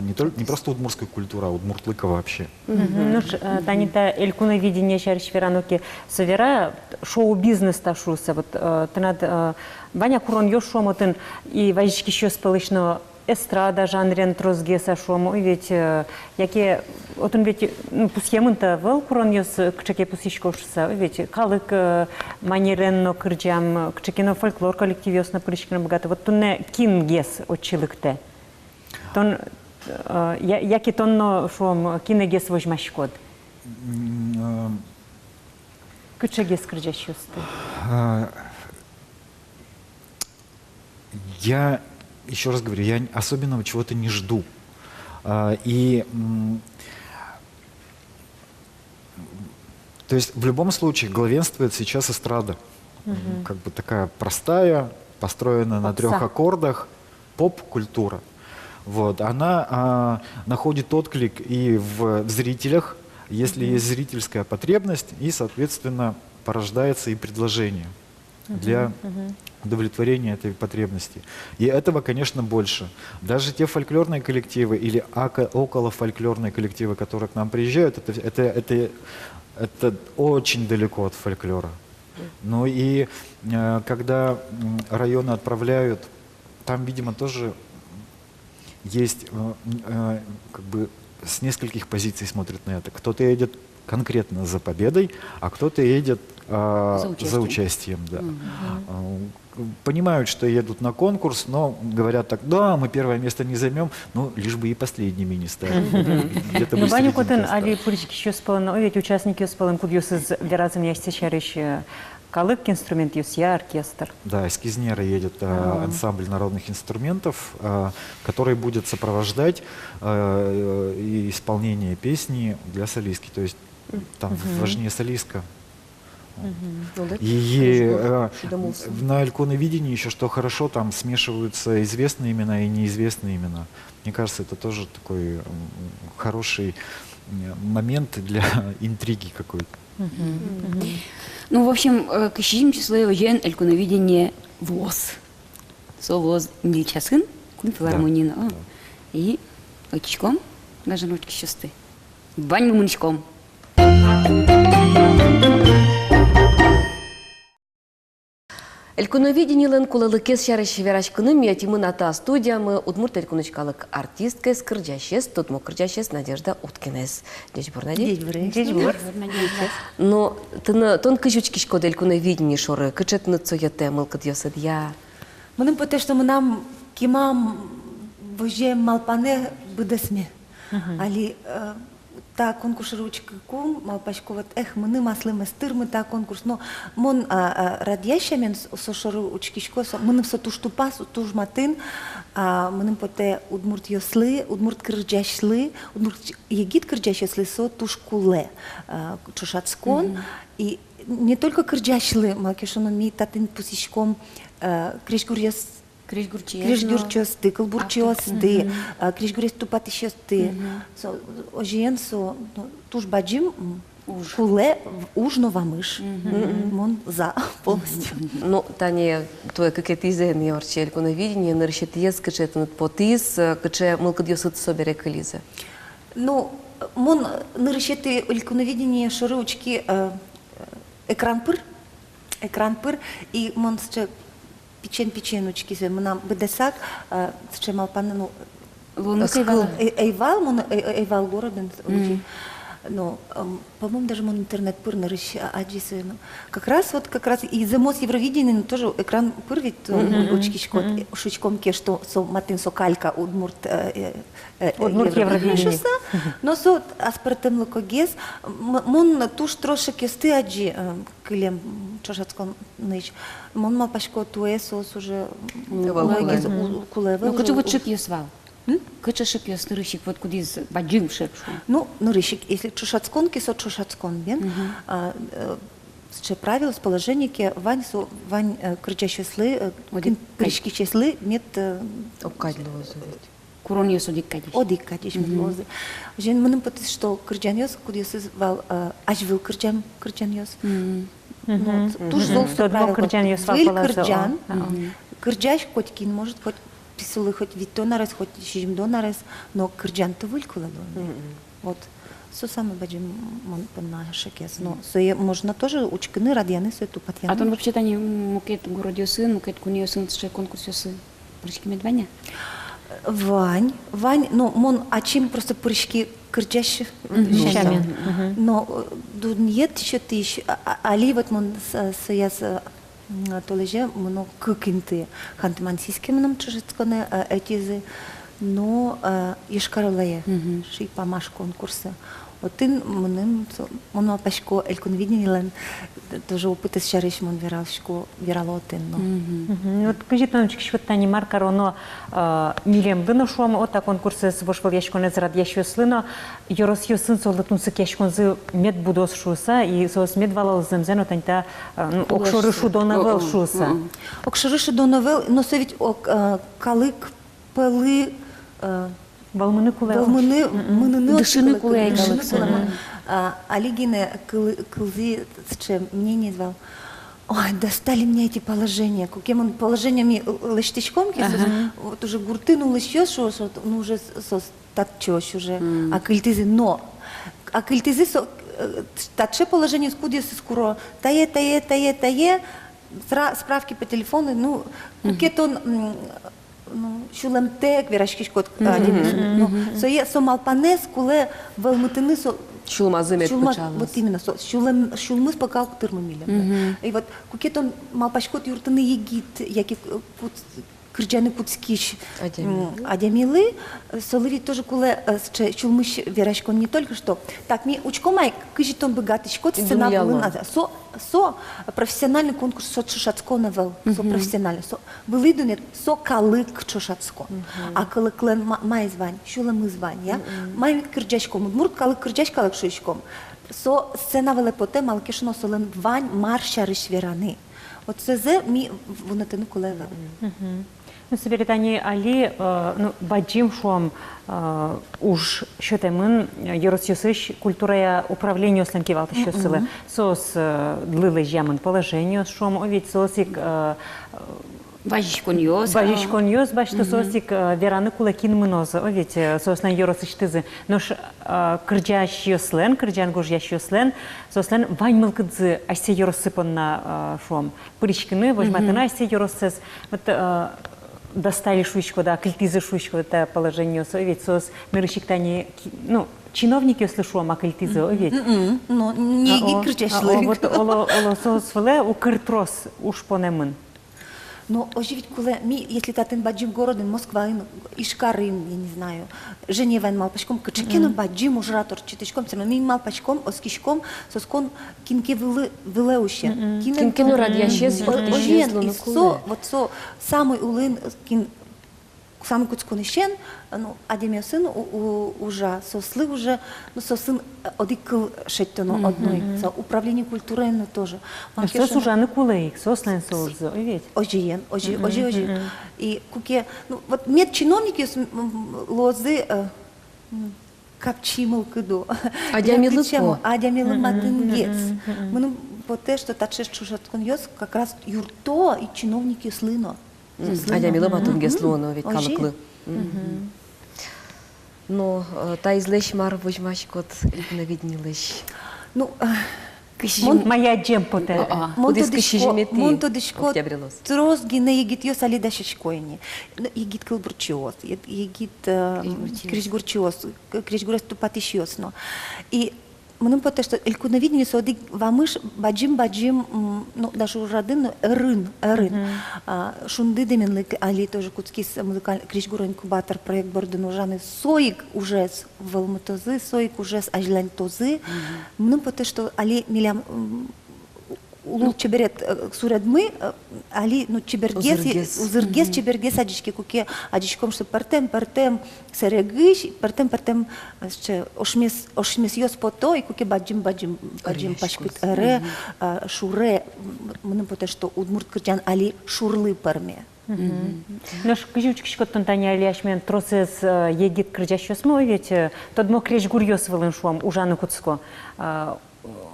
не просто удмуртской культуры, а удмуртлыка вообще. Ну, танита элькуна видение шариш верануки совера шоу-бизнес ташуса. Вот ты над баня курон ёшомотын и вайшки еще спалышно эстрада жанрен трозге сашому. И ведь яке отын ведь пусьемынта вел курон ёс кчеке пусишкошса. Ведь калык манеренно кырджам кчекино фольклор коллектив ёс на пырышкина богато. Вот туне кин гес отчилыкте. Тон яки тонно шом кинегес возьмаш код. Кычегес крыжащусты. Я еще раз говорю, я особенного чего-то не жду. И то есть в любом случае главенствует сейчас эстрада. Как бы такая простая, построенная на 3 аккордах поп-культура. Вот, она находит отклик и в зрителях, если есть зрительская потребность, и, соответственно, порождается и предложение для удовлетворения этой потребности. И этого, конечно, больше. Даже те фольклорные коллективы или около фольклорные коллективы, которые к нам приезжают, это очень далеко от фольклора. Ну и когда районы отправляют, там, видимо, тоже есть, как бы с нескольких позиций смотрят на это. Кто-то едет конкретно за победой, а кто-то едет за участием. Да. Понимают, что едут на конкурс, но говорят так: да, мы первое место не займем, но лишь бы и последними не стали. Ну, Баню Котен, али пурички еще спален, ведь участники спален кудьёс из веразом ясти чарыш. Калык инструмент есть, я оркестр. Да, из Кизнера едет ансамбль народных инструментов, который будет сопровождать исполнение песни для солистки. То есть там важнее солистка. И на эльконовидении еще что хорошо, там смешиваются известные имена и неизвестные имена. Мне кажется, это тоже такой хороший момент для интриги какой-то. Ну, в общем, к щим числе ожен эльконовидение ВОЗ. ВОЗ не часын, кун филармонина. И очком, даже ручки счасты. Бань муничком. Эльконовидениелен кулалыкес шарыш верашкыным ятимын ата студиямы удмурт эльконочкалык артистка скырджащес, тутмо кырджащес Надежда Уткинес. Дечь бурнади? Дечь бур. Но тон кыжучкишко эльконовидение шоры, кычетны цояте мылкыт ёсыд я. Мыным поте, что мы нам кимам воже малпане быдесме. Али та конкурс ручка кум малпашковат мыны маслы стырмы та конкурс, но мон радящамен сошору учкишко мыным со туштупас тужматын мыным поте удмурт ёслы удмурт кырджашлы удмурт егит кырджашлы со тушкуле чушацкон и не только кырджашлы малкешоно ми татын пусишком кришгурьяс Кришгурчосты, кылбурчосты, кришгурес тупатышосты. Ожен со туж баджим Куле уж новомыш. Мон за полностью. Ну, Таня, твоя какие-то не орчельку на видение, на решетьез, качет над потис, каче мылкадьёсыт собере кализа. Ну, мон на решеты ильковидение широчки экран пыр, и мон ще печеночки, мы нам бедесак, ще мал пан, ну, эйвал, мон эйвал городен, ну, по-моему, даже мон интернет пыр на аджисы, ну, как раз и замос Евровидения, ну, тоже экран пыр ведь шучком ке, что со матин со калька удмурт Евровидения, но со аспартем лукогез, мон туш трошек есты аджи килем чашацком нич, мон мал пашко туэсос уже кулевел. Ну, качу вот шип есвал. Кача шип ес нырыщик вот кудиз баджим шепшу. Ну, нырыщик, если чашацкон, кисо чашацкон, бен, ще правило с положения, вань кричащие слы, крички числы, мет обкадлозу. Курон ес одик кадиш мет лозы. Жен mënëm për të shto kërgjan jos, kur jesë val, aq vil kërgjan jos. Туш золото правило. Вил кërgjan, кërgjаш хоть кин может, хоть писулы, хоть витонарес, хоть шижмдонарес, но кërgjan të вил кулалон. Вот. Со самый баджим мон понаешь кес, но со можно тоже учканы радианы со эту патьяну. А там вообще-то не мукет городиосын, мукет куниосын, что конкурсиосы. Прыжки медваня? Вань, ну, мон, а чем просто прыжки кырчащи? Но нет еще тысяч, али вот мон сояз толеже, моно кыкинты, хантмансийские нам чужецконе этизы, но ешкаролая, ши помаш конкурса. Вот ты мон пашко эльконвиденилен тоже опыт шариш мон виралотен. Вот кажи тончик шваттани маркар оно милем выношуам ота конкурсы с вошвал яшконец рад яшёслыно yorosyo сын солдатунсы яшконзы мед будос шуса и сос мед валал земзено танта окшоры шудонавел шуса. Окшоры шудонавел, но совет калык пылы Балмыны кулай. Дышины кулай. Алигине кылзы, что мне не звал. Ой, достали мне эти положения. Каким он положениями лыштичком, вот уже гуртыну лыщёс, что ну уже так чёщ уже. А кыльтызы, но. А кыльтызы, татше положение скудес скоро. Тае. Справки по телефону, ну, кукет он... Ну, шулем тек, вирашкиш кот адимис. Ну, со малпанес, куле велмутины со шулмазымет почалось. Вот именно со шулмыз пока тырмамилем. И вот кукет он малпашкот юртаны егит, яки кырджаны кутскиш адемилы, солыри тоже куле шулмыш вирашкон не только что. Так ми учкомай кыжит он богатышкот сцена была. Со профессиональный конкурс со чушацкона вел, со профессиональный, со вылидунет со калык чушацко, а калыклен май звань, шулем звань, я май кырджачком, мур калык кырджач калык шуичком, со сцена веле поте малкешно солен вань маршарыш вераны, вот це ми вунатену колевел. Ну, соберетани али, ну, баджим шуам уж щетемын еросьёсыш культурая управление сленкивалты щёсылы. Сос длылы жамын положение шуам овить сосик Бажишконьёс, башты сосик вераны кулакин мынозы, овить сослен еросыштызы. Нош кырджаш ёслен, кырджан гож яш ёслен, сослен вань мылкыдзы асе еросыпонна шуам. Пыричкины, вожматына асе еросыз. Вот достали шуичку, да, кыльтизы шуичку, это положение совет, сос мирыщиктани, ну, чиновники слышу, а кыльтизы, овет. Ну, не кырчашлы. Вот оло сос вале у кыртрос уж понемын. Но оживить куле, если татен баджим городен, Москва, Ишкарин, я не знаю, Женева малпачком, качекином баджим ужратор читачком, ми малпачком, оскишком, соскон кинке вылеуще. Кинкину радиащез, вот со самый улын кин самый куцконищен, ну, адемия сын уже, сослы уже, ну, сосын одикл шеттено одной, за управление культурой, но тоже. Сос уже не кулейк, сослен созо, ведь. Ожиен. И куке, ну, вот мед чиновники лозы, капчимыл кыду. Адямилы по? Адямилы матынгец. Мы поте, что тачеш чужаткон йос, как раз юрто и чиновники слыно. Адямилы матынгец луно, ведь калыклы. Но та излещ мар выжмаш кот навиднилещ. Ну, моя джем поте. Монто дишко троз гине егит йос али дашешкойни. Егит кылбурчиос, егит кришгурчиос, кришгурес тупатишиос, но. И мы поте, что элькуновидение соди вамыш баджим, ну даже родин рын. Шунды деменлик али тоже кутский музыкальный кришгур инкубатор проект бордыну жаны соик уже в Алматозы, соик уже с ажлантозы. Мы поте, что али милям улул чеберет суредмы, али ну чебергес, узыргес чебергес адички куке адичком что партем серегыш, партем ошмес йос пото и куке баджим пашкут эре шуре. Мы поте, что удмурт кырджан али шурлы парме. Наш кыжучкишкоттон таня алияшмен тросес егит кырджашосмо, ведь тот мо креш гурьос вылын шуам ужаны куцко.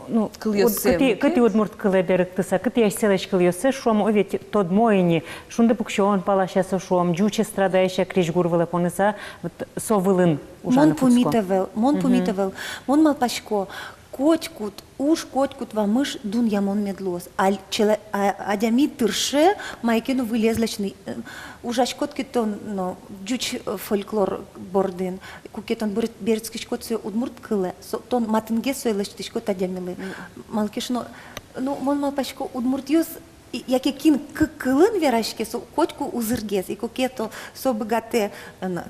Ну, кыты удмурт кылы берек тыса, кыты яшселеш кыльосе шуам, ведь тот моини, шунды пукшон палашаса шуам, джуче страдающая креш гурвала понеса, со вылын ужаны куцко. Мон помитавел, мон малпашко, котькут, котькут вамыш дун ямон медлос. Адями тырше майкену вылезлечный. Ужашкотки тон, но джуч фольклор бордын. Кукетон берецкишкот сой удмурт кылы. Тон матынге сойлештишкот адямилы. Малкешно, ну мон малпашко удмурт юз. Яке кин кылын верашке со котку узыргес и кукето со богате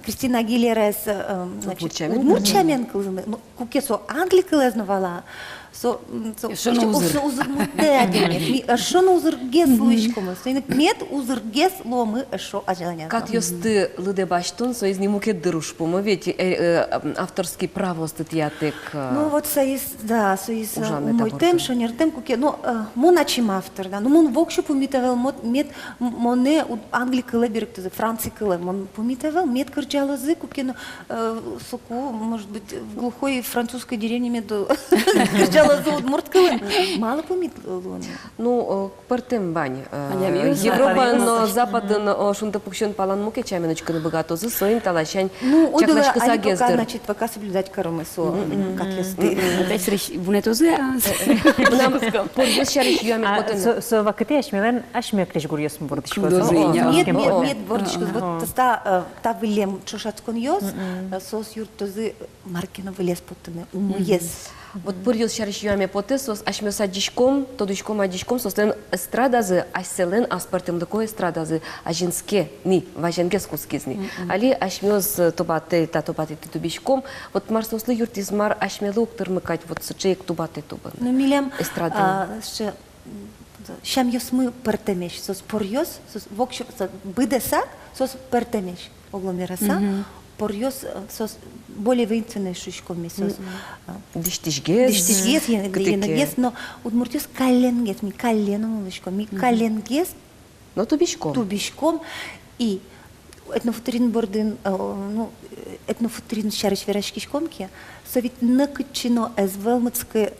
Кристина Агилера с удмурчамен кылын куке со англи кылызнавала со узырмуте шоно узыргес луишкомы соинек мет узыргес ломы шо ажаланя Кат ёсты лыде баштон со из нему кеддыруш помо ведь авторский право статьятек. Ну вот соиз да соиз мой тем шонер тем куке ну моначим автор да ну мон вокшу помитавел мет моне англи кылы беректезе Франции кылы мон помитавел мет кырджалызы куке ну соку может быть в глухой французской деревне мет кырджалызы удмурт кылын мало помитавел. Ну партем бань Европа но западын шунда пукшон палан муке чаменочка на богатозы соин талашань чаклашка сагездер. Значит пока соблюдать коромысо как ёсты. Опять речь бунетозы. Нам порьёс шариш юами потен. Со вакыты ашмелен ашме креш гурьос бордышко. Нет бордышко вот та вылем чушаткон ёс сос юртозы маркина вылез потены умуез. Вот порьёс шариш юами потен сос ашмеса дишком тодушком адишком сослен эстрадазы аселен аспартем такой эстрадазы ажинске ни важенге скускизни. Али ашмёс тобате та тобате тубишком вот марсослы юртизмар ашмелук тырмыкать вот сычек тубате тубан. Ну милям эстрада. Шам ёсмы партемеш сос порьёс сос вокшо быдеса сос партемеш огломераса. Порьёс сос более воинственный шушком сос. Диштишгес янагес, но удмуртёс каленгес, ми каленом улышком, ми каленгес. Но тубишком и этнофутерин бордын, ну этнофутерин шариш верашкишкомки, совет накычино эзвелмыцкое.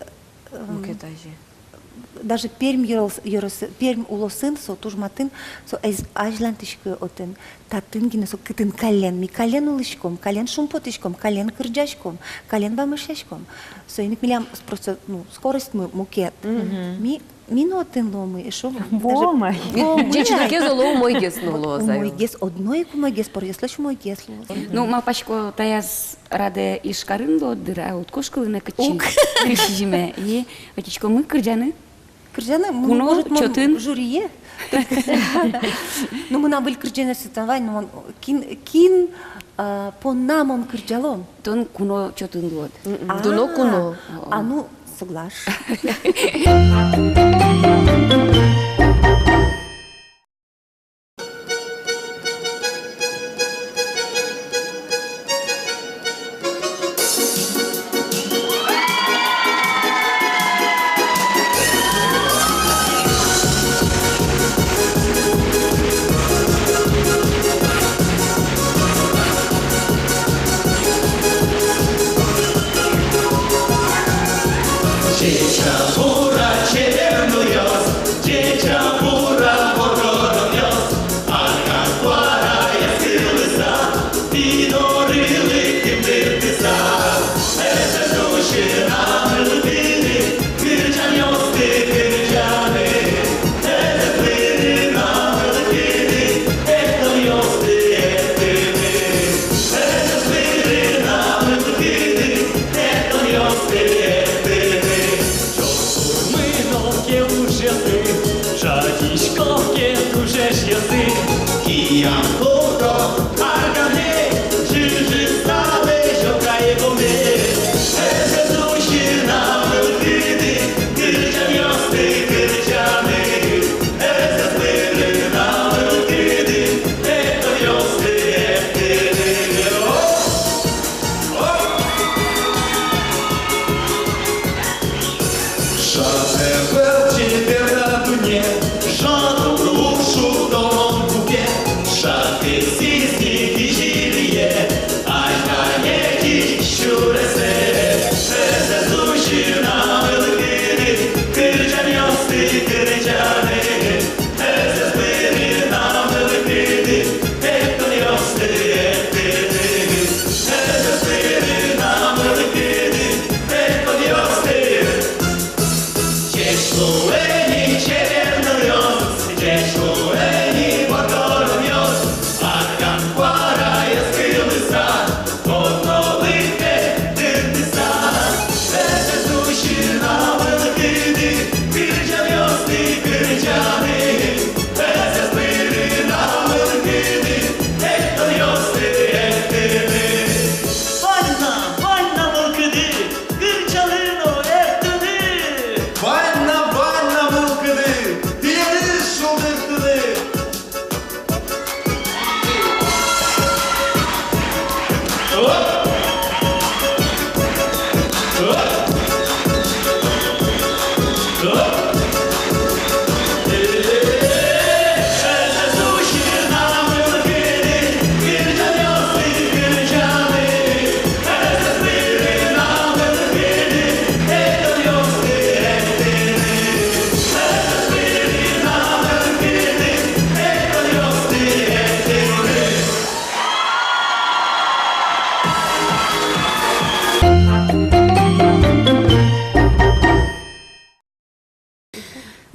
Даже Пермь улосын, со тужматын, со ажлантышкы отын, татынгины, со кытын кален, ми кален улышком, кален шумпотышком, кален кырджашком, кален бамышашком. Со иник милям просто, ну, скорость мы мукет. Ми нотын ломы, и шо? Бомай. Дичники золо мой гес нулоза. Мой гес, одной мой гес, порьеслаш мой гес лоза. Ну, мапашко таяз раде ишкарындо дыра, уткошкалы на качи. Кришижиме, и отечко мы кырджаны. Кырджаны, может, жюрие. Ну, мы нам были кырджаны сытавай, но кин по нам он кырджалом. Тон куно чотын лод. Дуно куно. А ну, соглашусь.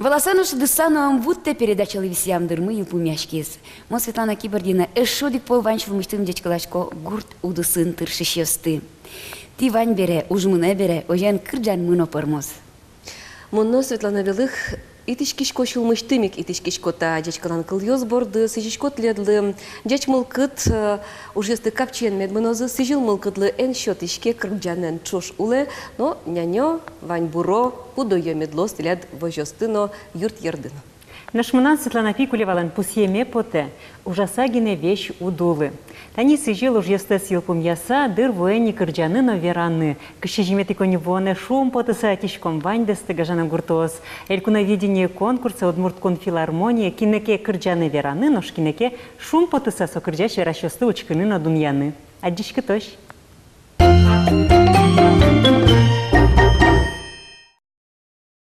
Волосану шедысану будто передача левисям дырмы и пумяшкес. Мо Светлана Кибордина эшодик пол ванчев мыштым дечкалашко гурт удысын тыршишесты. Ти вань бере, ужмыне бере, ожен кырджан мыно пырмоз. Монно Светлана Велых итишкишко шулмыштымик итишкишкота дечкалан кыльёз борды, сыжишкот ледлы, деч мылкыт ужесты капчен медмынозы, сыжил мылкытлы эн счетишке кырджанен чош уле, но нянё, вань буро, пудойо медлос лед вожостыно юрт ердыно. Нашмынан Светлана Пикулевалан пусьеме поте, ужасагине вещь удулы. Тани сижил уж есте силпум яса, дыр воени кырджаныно вераны. Кышижимети коневоне шум потыса атишком ваньдесты гажана гуртоз. Элькуна видение конкурса удмурткон филармония кинеке кырджаны вераны, нож кинеке шум потыса со кырджаш верашёсты учкыныно дуньяны. Аддишкы тош.